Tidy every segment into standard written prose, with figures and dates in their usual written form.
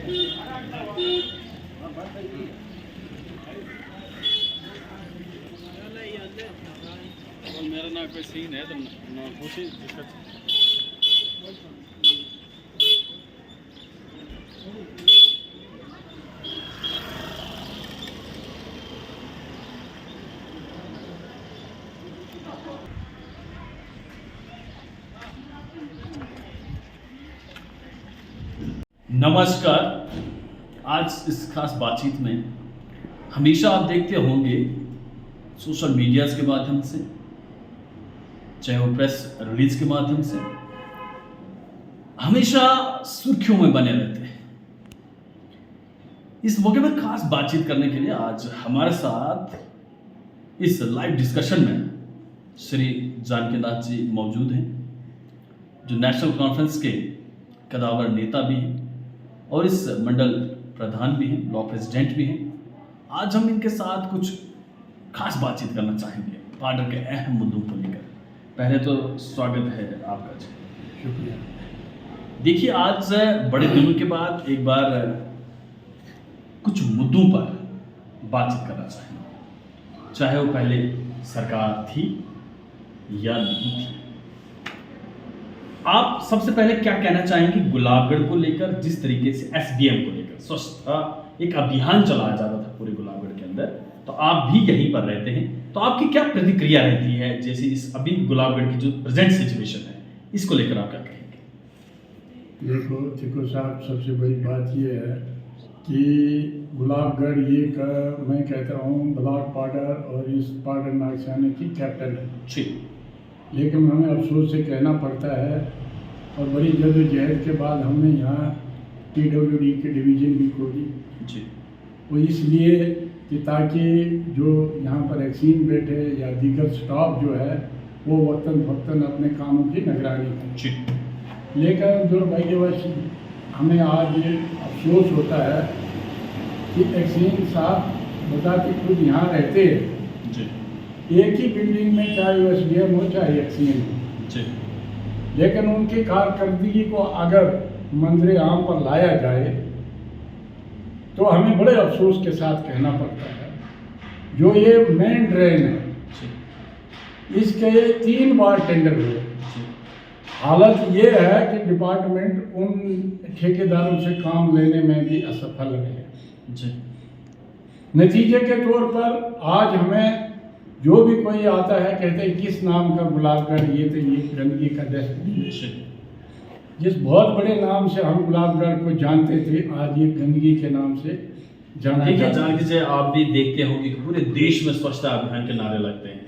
मेरा ना कोई सीन है तो ना खुशी दिक्कत। नमस्कार। आज इस खास बातचीत में हमेशा आप देखते होंगे सोशल मीडियाज़ के माध्यम से, चाहे वो प्रेस रिलीज के माध्यम से, हमेशा सुर्खियों में बने रहते हैं। इस मौके पर खास बातचीत करने के लिए आज हमारे साथ इस लाइव डिस्कशन में श्री जानकी नाथ जी मौजूद हैं, जो नेशनल कॉन्फ्रेंस के कदावर नेता भी हैं और इस मंडल प्रधान भी हैं, ब्लॉक प्रेसिडेंट भी हैं। आज हम इनके साथ कुछ खास बातचीत करना चाहेंगे बॉर्डर के अहम मुद्दों को लेकर। पहले तो स्वागत है आपका जी। शुक्रिया। देखिए, आज बड़े दिनों के बाद एक बार कुछ मुद्दों पर बातचीत करना चाहेंगे, चाहे वो पहले सरकार थी या नहीं थी। आप सबसे पहले क्या कहना चाहेंगे गुलाबगढ़ को लेकर, जिस तरीके से एसडीएम को लेकर स्वच्छता एक अभियान चलाया जाता था पूरे गुलाबगढ़ के अंदर, तो आप भी यहीं पर रहते हैं, तो आपकी क्या प्रतिक्रिया रहती है? जैसे इस अभी गुलाबगढ़ की जो प्रेजेंट सिचुएशन है, इसको लेकर आप क्या कहेंगे? देखो साहब, सबसे बड़ी बात यह है कि गुलाबगढ़ मैं कहता हूँ ब्लॉक पार्डर और इस पार्डर नागसाने की कैपिटल है जी। लेकिन हमें अफसोस से कहना पड़ता है, और बड़ी जद्दोजहद के बाद हमने यहाँ PWD की डिवीज़न भी खोली जी। वो इसलिए कि ताकि जो यहाँ पर वैक्सीन बैठे या दीगर स्टाफ जो है वो वक्तन फक्तन अपने कामों की निगरानी करें जी। लेकिन दुर्भाग्यवश हमें आज ये अफसोस होता है कि वैक्सीन साहब बताते खुद यहाँ रहते हैं जी। एक ही बिल्डिंग में, चाहे वो SDM हो चाहे वैक्सीन हो, जी। लेकिन उनकी कारकर्दगी को अगर मंजरे आम पर लाया जाए तो हमें बड़े अफसोस के साथ कहना पड़ता है, जो ये मेन ड्रेन है इसके 3 बार टेंडर हुए। हालत ये है कि डिपार्टमेंट उन ठेकेदारों से काम लेने में भी असफल रहे जी। नतीजे के तौर पर आज हमें जो भी कोई आता है कहते हैं किस नाम का गुलाबगढ़, ये तो ये गंदगी का डस्टबिन। जिस बहुत बड़े नाम से हम गुलाबगढ़ को जानते थे, आज ये गंदगी के नाम से जाना देखिए जानकी जी, आप भी देखते होंगे कि पूरे देश में स्वच्छता अभियान के नारे लगते हैं,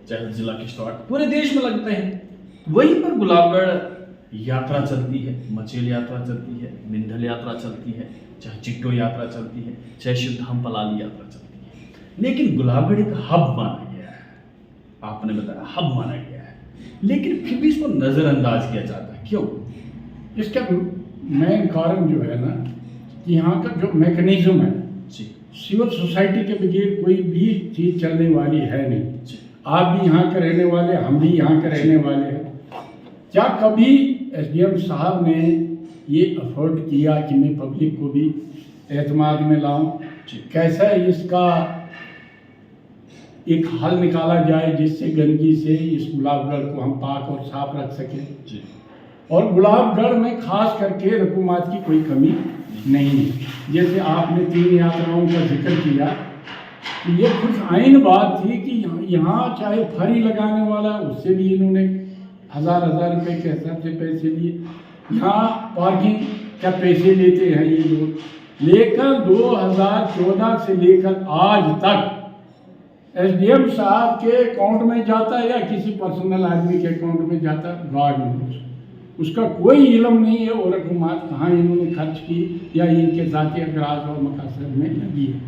चाहे जिला के स्टार्ट पूरे देश में लगते हैं। वहीं पर गुलाबगढ़ यात्रा चलती है, मचेल यात्रा चलती है, मिंधल यात्रा चलती है, चाहे चिट्टो यात्रा चलती है, चाहे शिवधाम पलाली यात्रा चलती है। लेकिन गुलाबगढ़ एक हब माना गया है, आपने बताया हब माना गया है, लेकिन फिर भी इसको नज़रअंदाज किया जाता है। क्यों? इसका मेन कारण जो है ना कि यहाँ का जो मैकेनिज्म है जी। सिविल सोसाइटी के बगैर कोई भी चीज़ चलने वाली है नहीं जी। आप भी यहाँ के रहने वाले, हम भी यहाँ के रहने वाले हैं। क्या कभी SDM साहब ने ये अफोर्ड किया कि मैं पब्लिक को भी एतमाद में लाऊं, कैसा इसका एक हल निकाला जाए जिससे गंदगी से इस गुलाबगढ़ को हम पाक और साफ रख सकें जी। और गुलाबगढ़ में खास करके रकूमात की कोई कमी नहीं है। जैसे आपने 3 यात्राओं का जिक्र किया, तो ये कुछ आइन बात थी कि यहाँ चाहे फरी लगाने वाला उससे भी इन्होंने हज़ार रुपए के हिसाब से पैसे लिए, यहाँ पार्किंग का पैसे लेते हैं ये लोग। लेकर 2014 से लेकर आज तक SDM साहब के अकाउंट में जाता है या किसी पर्सनल आदमी के अकाउंट में जाता है, गॉड नोस, उसका कोई इल्म नहीं है और रकूमात कहाँ इन्होंने खर्च की या इनके ज़ाती अगराज और मकासद में लगी है।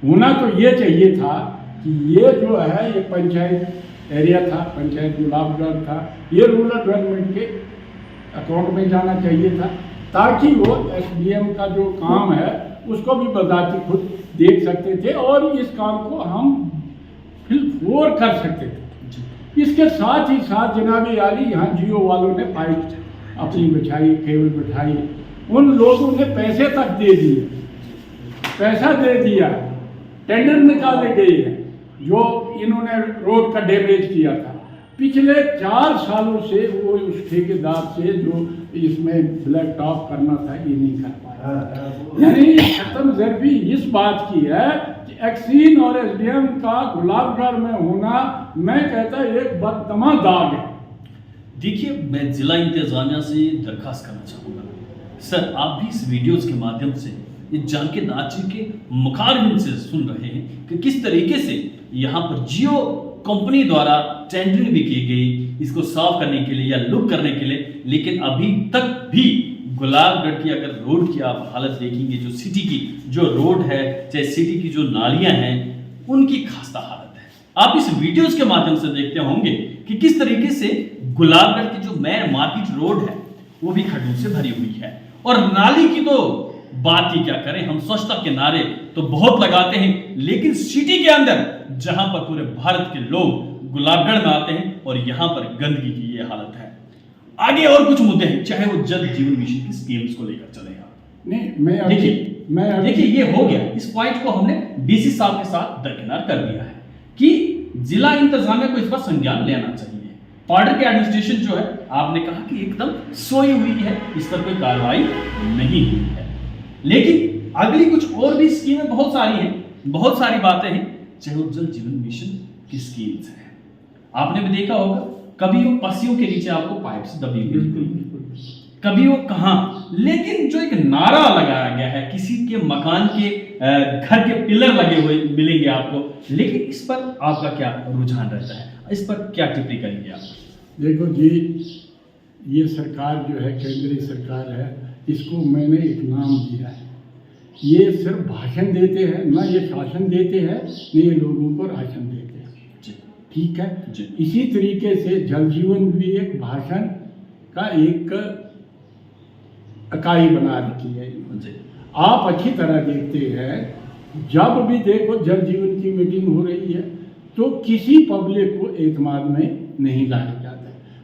होना तो ये चाहिए था कि ये जो है ये पंचायत एरिया था, पंचायत गुलाबगढ़ था, ये रूरल डेवलपमेंट के अकाउंट में जाना चाहिए था, ताकि वो SDM का जो काम है उसको भी बजाती खुद देख सकते थे और इस काम को हम फिल कर सकते थे। इसके साथ ही साथ जनाब आली यहाँ जियो वालों ने पाइप अपनी बिछाई, केबल बिछाई उन लोगों ने पैसे तक दे दिए, पैसा दे दिया, टेंडर निकाले गए हैं जो इन्होंने रोड का डैमेज किया था। पिछले 4 सालों से वो उस ठेकेदार से जो इसमें ब्लैक टॉप करना था ये नहीं कर पाया। यानी खत्म ज़रबी इस बात की है कि एक्सीन और एसडीएम का गुलाबगढ़ में होना, मैं कहता एक बदतमा दाग है। देखिए, मैं जिला इंतजामिया से दरखास्त करना चाहूँगा, सर आप भी इस वीडियोस के माध्यम से ये जान के नाची के मुखारबिन से सुन रहे हैं कि किस तरीके से यहाँ पर जियो कंपनी द्वारा टेंडरिंग भी की गई इसको साफ करने के लिए या लुक करने के लिए, लेकिन अभी तक भी गुलाबगढ़ की अगर रोड की आप हालत देखेंगे, जो सिटी की जो रोड है, चाहे सिटी की जो नालियां हैं, उनकी खस्ता हालत है। आप इस वीडियोस के माध्यम से देखते होंगे कि किस तरीके से गुलाबगढ़ की जो मेन मार्केट रोड है वो भी खड्डों से भरी हुई है। और नाली की तो बात ही क्या करें, हम स्वच्छता के नारे तो बहुत लगाते हैं, लेकिन सिटी के अंदर जहां पर पूरे भारत के लोग गुलाबगढ़ में आते हैं और यहां पर गंदगी की ये हालत है। आगे और कुछ मुद्दे हैं, चाहे वो जल जीवन मिशन की स्कीम्स को लेकर चले। नहीं, मैं देखिए ये हो गया, इस पॉइंट को हमने डीसी साहब के साथ दरकिनार कर दिया है कि जिला इंतजामिया को इस पर संज्ञान लेना चाहिए। बॉर्डर के एडमिनिस्ट्रेशन जो है, आपने कहा कि एकदम सोई हुई है, इस पर कोई कार्रवाई नहीं हुई है। लेकिन अगली कुछ और भी स्कीमें बहुत सारी हैं, बहुत सारी बातें हैं, चाहे वो जल जीवन मिशन की स्कीम्स हैं। आपने भी देखा होगा, कभी वो पसियों के नीचे आपको पाइप से दबी हुई, कभी वो कहां, लेकिन जो एक नारा लगाया गया है, किसी के मकान के घर के पिलर लगे हुए मिलेंगे आपको, लेकिन इस पर आपका क्या रुझान रहता है, इस पर क्या टिप्पणी करेंगे आप? देखो जी, ये सरकार जो है केंद्रीय सरकार है, इसको मैंने एक नाम दिया है। ये सिर्फ भाषण देते हैं, ना ये शासन देते हैं, न ये लोगों को राशन देते हैं। ठीक है, इसी तरीके से जल जीवन भी एक भाषण का एक इकाई बना रखी है। आप अच्छी तरह देखते हैं, जब भी देखो जल जीवन की मीटिंग हो रही है तो किसी पब्लिक को एतमाद में नहीं लाया जाता।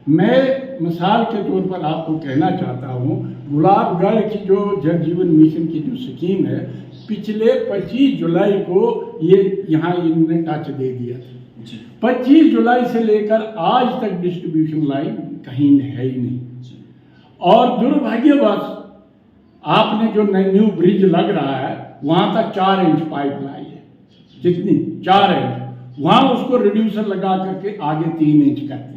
मैं मिसाल के तौर पर आपको कहना चाहता हूँ, गुलाबगढ़ की जो जल जीवन मिशन की जो स्कीम है, पिछले 25 जुलाई को ये यहाँ इन्होंने टच दे दिया था। 25 जुलाई से लेकर आज तक डिस्ट्रीब्यूशन लाइन कहीं है ही नहीं। और दुर्भाग्यवश आपने जो न्यू ब्रिज लग रहा है वहाँ तक 4 इंच पाइप लाई है। कितनी? 4 इंच। वहाँ उसको रिड्यूसर लगा करके आगे 3 इंच कर दी।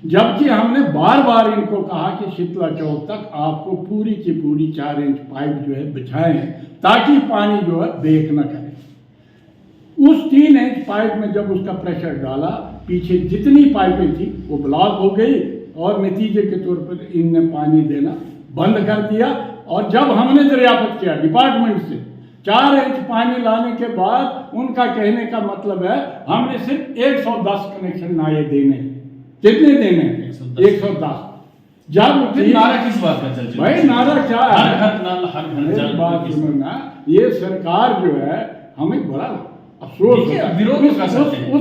जबकि हमने बार बार इनको कहा कि शीतला चौक तक आपको पूरी की पूरी 4 इंच पाइप जो है बिछाए हैं ताकि पानी जो है बेक न करे। उस 3 इंच पाइप में जब उसका प्रेशर डाला, पीछे जितनी पाइपें थी वो ब्लॉक हो गई और नतीजे के तौर पर इनने पानी देना बंद कर दिया। और जब हमने दरियाफ्त किया डिपार्टमेंट से 4 इंच पानी लाने के बाद, उनका कहने का मतलब है हमने सिर्फ 110 कनेक्शन नए देने हैं। कितने देने हैं? 110। जब नारा किस बात का चल भाई, नारा क्या है? हर बात सुनो ना, ये सरकार जो है हमें बड़ा अफसोस होता है। विरोध कर सकते हैं,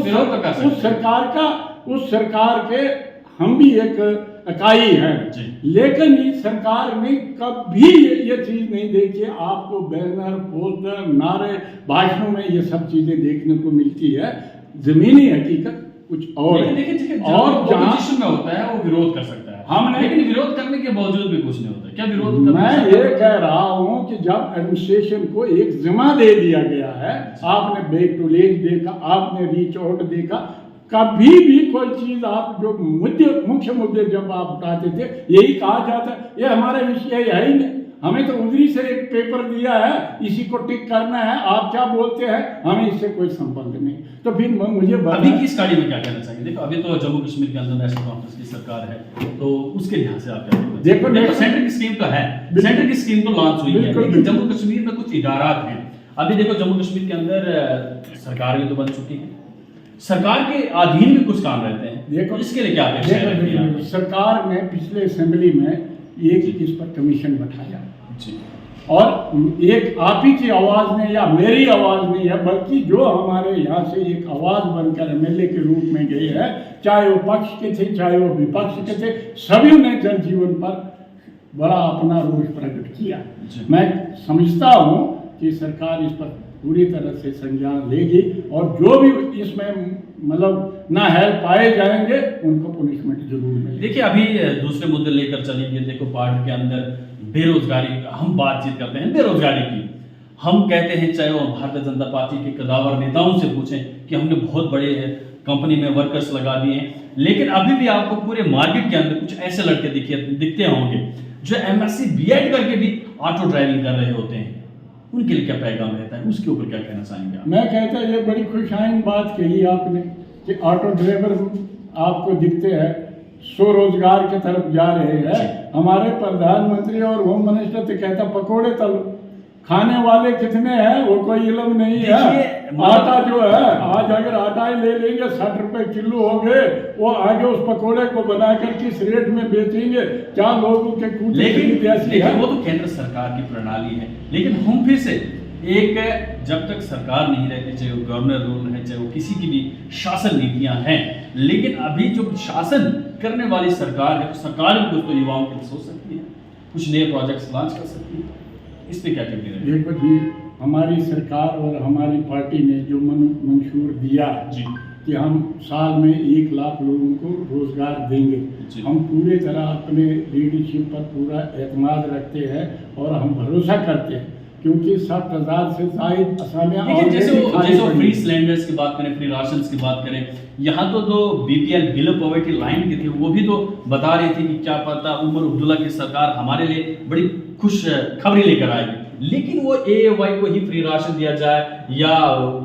उस सरकार के हम भी एक इकाई है, लेकिन इस सरकार ने कभी ये चीज नहीं देखी। आपको बैनर, पोस्टर, नारे, भाषणों में ये सब चीजें देखने को मिलती है। जमीनी हकीकत कुछ और है। और ऑपोजिशन में होता है वो विरोध कर सकता है, हमने, लेकिन विरोध करने के बावजूद भी कुछ नहीं होता। क्या विरोध? मैं ये कह रहा हूँ कि जब एडमिनिस्ट्रेशन को एक जिम्मा दे दिया गया है, आपने बैक टू विलेज देखा, आपने रीच आउट देखा, कभी भी कोई चीज आप जो मुख्य मुद्दे जब आप उठाते थे यही कहा जाता है ये हमारा विषय है ही नहीं, हमें तो उधरी से एक पेपर दिया है, इसी को टिक करना है, आप क्या बोलते हैं, हमें इससे कोई संबंध नहीं। तो फिर मुझे अभी की इस कड़ी में क्या कहना चाहिए? देखो, अभी तो जम्मू कश्मीर के अंदर नेशनल कॉन्फ्रेंस की सरकार है, तो उसके लिहाज से आप क्या कहते हैं? देखो सेंटर की स्कीम तो है, सेंटर की स्कीम तो लॉन्च हुई है, लेकिन जम्मू कश्मीर में कुछ इदारात हैं। अभी देखो जम्मू कश्मीर के अंदर सरकार भी तो बन चुकी है, सरकार के अधीन भी कुछ काम रहते हैं। देखो इसके लिए क्या अपेक्षा है? सरकार ने पिछले असेंबली में एक इस पर कमीशन बैठाया और एक आप ही की आवाज ने या मेरी आवाज नहीं है, बल्कि जो हमारे यहाँ से एक आवाज बनकर एमएलए के रूप में गई है, चाहे वो पक्ष के थे चाहे वो विपक्ष के थे, सभी ने जल जीवन पर बड़ा अपना रोष प्रकट किया। जी। मैं समझता हूँ कि सरकार इस पर पूरी तरह से संज्ञान लेगी और जो भी इसमें मतलब नाअहल पाए जाएंगे उनको पनिशमेंट जरूर मिलेगी। देखिए अभी दूसरे मुद्दे लेकर चलेंगे। देखो पार्टी के अंदर बेरोजगारी, हम बातचीत करते हैं बेरोजगारी की, हम कहते हैं चाहे वो भारतीय जनता पार्टी के कदावर नेताओं से पूछें कि हमने बहुत बड़े कंपनी में वर्कर्स लगा दिए हैं, लेकिन अभी भी आपको पूरे मार्केट के अंदर कुछ ऐसे लड़के दिखते होंगे जो एमएससी बीएड करके भी ऑटो ड्राइविंग कर रहे होते हैं। उनके लिए क्या पैगाम रहता है, उसके ऊपर क्या कहना चाहेंगे आप? मैं कहता ये बड़ी खुशाइन बात कही आपने कि ऑटो ड्राइवर आपको दिखते हैं स्वरोजगार की तरफ जा रहे हैं। हमारे प्रधानमंत्री और होम मिनिस्टर तो कहता पकोड़े तलो, खाने वाले कितने हैं वो कोई इल्म नहीं है। आटा जो है आज अगर आटा ही ले लेंगे 60 रुपए किलो हो गए, वो आगे उस पकोड़े को बनाकर किस रेट में बेचेंगे, क्या लोगों के कूटे। लेकिन वो तो केंद्र सरकार की प्रणाली है, लेकिन हम फिर से एक जब तक सरकार नहीं रहती, चाहे वो गवर्नर रूल है, चाहे वो किसी की भी शासन नीतियां हैं, लेकिन अभी जो शासन करने वाली सरकार है, सरकार भी कुछ तो युवाओं के लिए सोच सकती है, कुछ नए प्रोजेक्ट्स लॉन्च कर सकती है। इस पे क्या कहते हैं? देखो जी, हमारी सरकार और हमारी पार्टी ने जो मंशूर दिया जी कि हम साल में 1 लाख लोगों को रोजगार देंगे, हम पूरी तरह अपने लीडरशिप पर पूरा एतमाद रखते हैं और हम भरोसा करते हैं क्योंकि 60,000 से जायद असामियां जैसे फ्री सिलेंडर्स की बात करें, फ्री राशन की बात करें, यहाँ तो जो बीपीएल बिलो पॉवर्टी लाइन की थी वो भी तो बता रही थी कि क्या पता उमर अब्दुल्ला की सरकार हमारे लिए बड़ी खुश खबरी लेकर आएगी, लेकिन वो एएवाई को ही फ्री राशन दिया जाए या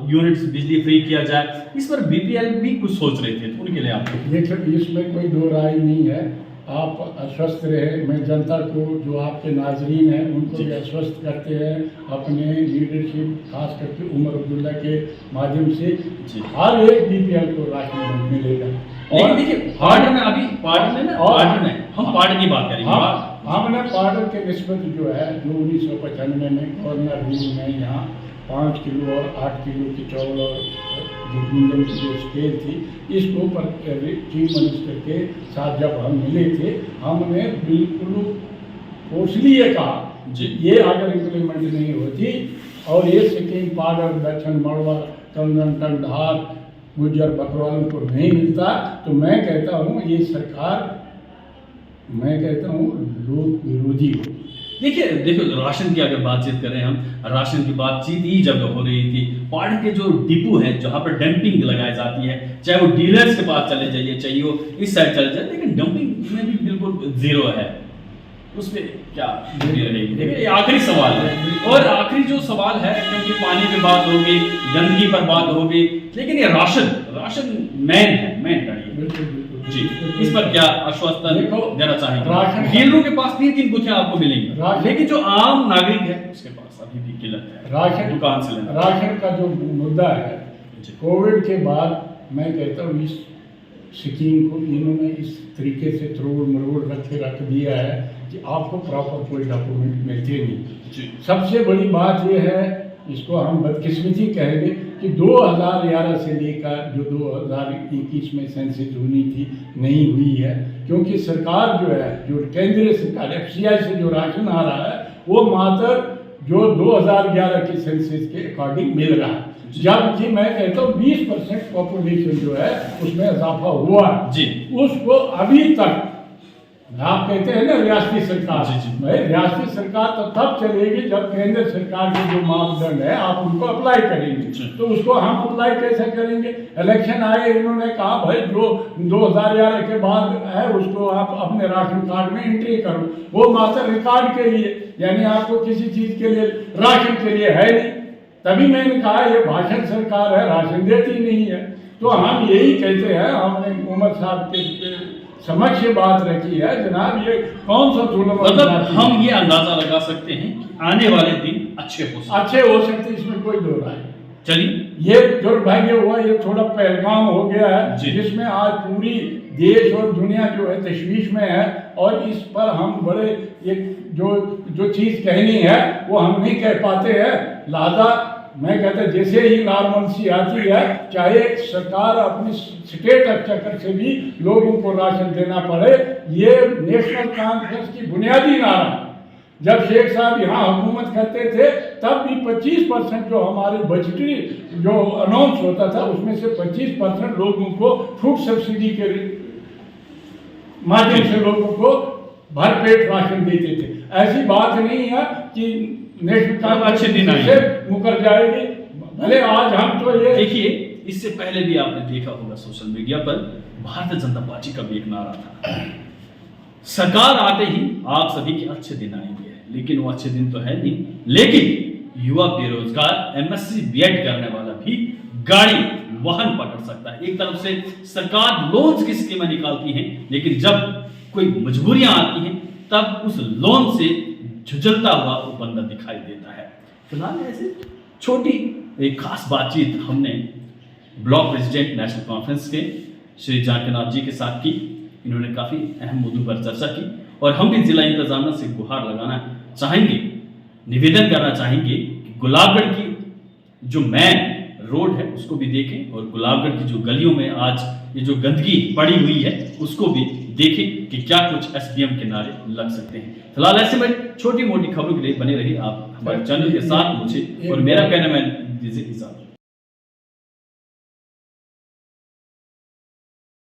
यूनिट्स बिजली फ्री किया जाए, इस पर बीपीएल भी कुछ सोच रहे थे, तो उनके लिए आप देखिए इसमें कोई दो राय नहीं है। आप आश्वस्त रहे, मैं जनता को जो आपके नाजरीन हैं उनको भी आश्वस्त करते हैं अपने लीडरशिप खास करके उमर अब्दुल्ला के माध्यम से हर एक बीपीएल को राशन मिलेगा। और देखिए पार्टी में अभी पार्टी में हम पार्टी की बात करेंगे। हमने पाउडर के निस्बत जो है जो 1995 में गवर्नर रूल में यहाँ 5 किलो और 8 किलो की चावल और गुंदम की जो स्केल थी, इसके ऊपर चीफ मिनिस्टर के साथ जब हम मिले थे, हमने बिल्कुल फोर्सली ये कहा ये अगर इम्प्लीमेंट नहीं होती और ये स्कीम पाउडर दक्षिण मड़वा कंगन टंडहार गुजर बकरवालों को नहीं मिलता, तो मैं कहता हूँ ये सरकार, मैं कहता हूँ लोक विरोधी हो। देखो राशन की अगर बातचीत करें, हम राशन की बातचीत ही जब हो रही थी, पार्टी के जो डिपो है जहाँ पर डंपिंग लगाई जाती है, चाहे वो डीलर्स के पास चले जाइए, चाहे वो इस साइड चले जाए, लेकिन डंपिंग में भी बिल्कुल जीरो है, उसमें क्या रहेगी? देखिए आखिरी सवाल है, और आखिरी जो सवाल है, क्योंकि पानी पे बात होगी, गंदगी पर बात होगी, लेकिन ये राशन मेन है, मेन करिए जी, इस पर क्या आश्वासन देना चाहेंगे? डीलरों के पास 3 गुत्थियां आपको मिलेंगी, लेकिन जो आम नागरिक है उसके पास अभी भी किल्लत है राशन दुकान से लेना। राशन का जो मुद्दा है, कोविड के बाद मैं कहता हूँ इस स्कीम को इन्होंने इस तरीके से तरोड़ मरोड़ रख दिया है कि आपको प्रॉपर कोई डॉक्यूमेंट मिलते नहीं। सबसे बड़ी बात यह है, इसको हम बदकिस्मती कहेंगे कि 2011 से लेकर जो 2021 में सेंसस होनी थी नहीं हुई है, क्योंकि सरकार जो है, जो केंद्रीय सरकार एफसीआई से जो राशन आ रहा है वो मात्र जो 2011 के सेंसस के अकॉर्डिंग मिल रहा है, जबकि मैं कहता हूँ 20% पॉपुलेशन जो है उसमें इजाफा हुआ जी, उसको अभी तक आप कहते हैं ना रियासती सरकार, भाई रियासती सरकार तो तब चलेगी जब केंद्र सरकार के जो मापदंड है आप उनको अप्लाई करेंगे, तो उसको हम अप्लाई कैसे करेंगे? इलेक्शन आए, इन्होंने कहा भाई जो 2011 के बाद है उसको आप अपने राशन कार्ड में एंट्री करो, वो मात्र रिकॉर्ड के लिए, यानी आपको किसी चीज के लिए राशन के लिए है नहीं। तभी मैंने कहा ये भाषण सरकार है, राशन देती नहीं है। तो हम यही कहते हैं, हमने उमर साहब के समक्ष ये बात रखी है, जनाब ये कौन सा जुल्म, मतलब हम ये अंदाजा लगा सकते हैं कि आने वाले दिन अच्छे हो सकते, इसमें कोई दो राय। चलिए, ये दुर्भाग्य हुआ, ये थोड़ा पहलगाम हो गया है जिसमें आज पूरी देश और दुनिया जो है तशवीश में है, और इस पर हम बड़े एक जो चीज कहनी है वो हम नहीं कह पाते हैं, लिहाजा मैं कहता जैसे ही नॉर्मलसी आती है, चाहे सरकार अपनी स्टेट एक्चेकर से भी लोगों को राशन देना पड़े, ये नेशनल कॉन्फ्रेंस की बुनियादी नारा है। जब शेख साहब यहाँ हुकूमत करते थे तब भी 25% जो हमारे बजटरी जो अनाउंस होता था उसमें से 25% लोगों को फूड सब्सिडी के माध्यम से लोगों को भरपेट राशन देते थे। ऐसी बात नहीं है कि नेशनल अच्छे दिन आए से मुकर जाएगी। भले आज हम तो ये देखिए, इससे पहले भी आपने देखा होगा सोशल मीडिया पर भारतीय जनता पार्टी का भी एक नारा था, सरकार आते ही आप सभी के अच्छे दिन आएंगे, लेकिन वो अच्छे दिन तो है नहीं। लेकिन युवा बेरोजगार एमएससी बीएड करने वाला भी गाड़ी वाहन पकड़ सकता है। एक तरफ से सरकार लोन्स की स्कीमें निकालती है, लेकिन जब कोई मजबूरियां आती हैं तब उस लोन से झुंझलता हुआ वो बंदा दिखाई देता है। फिलहाल ऐसे छोटी एक खास बातचीत हमने ब्लॉक प्रेसिडेंट नेशनल कॉन्फ्रेंस के श्री जानकीनाथ जी के साथ की। इन्होंने काफ़ी अहम मुद्दों पर चर्चा की और हम भी जिला इंतजामिया से गुहार लगाना चाहेंगे, निवेदन करना चाहेंगे कि गुलाबगढ़ की जो मेन रोड है उसको भी देखें और गुलाबगढ़ की जो गलियों में आज ये जो गंदगी पड़ी हुई है उसको भी देखें कि क्या कुछ एसडीएम के नारे लग सकते हैं। फिलहाल ऐसे में छोटी मोटी खबरों के लिए बने रहिए आप हमारे चैनल के साथ। मुझे और मेरा कहना मैं दीजिए इजाजत।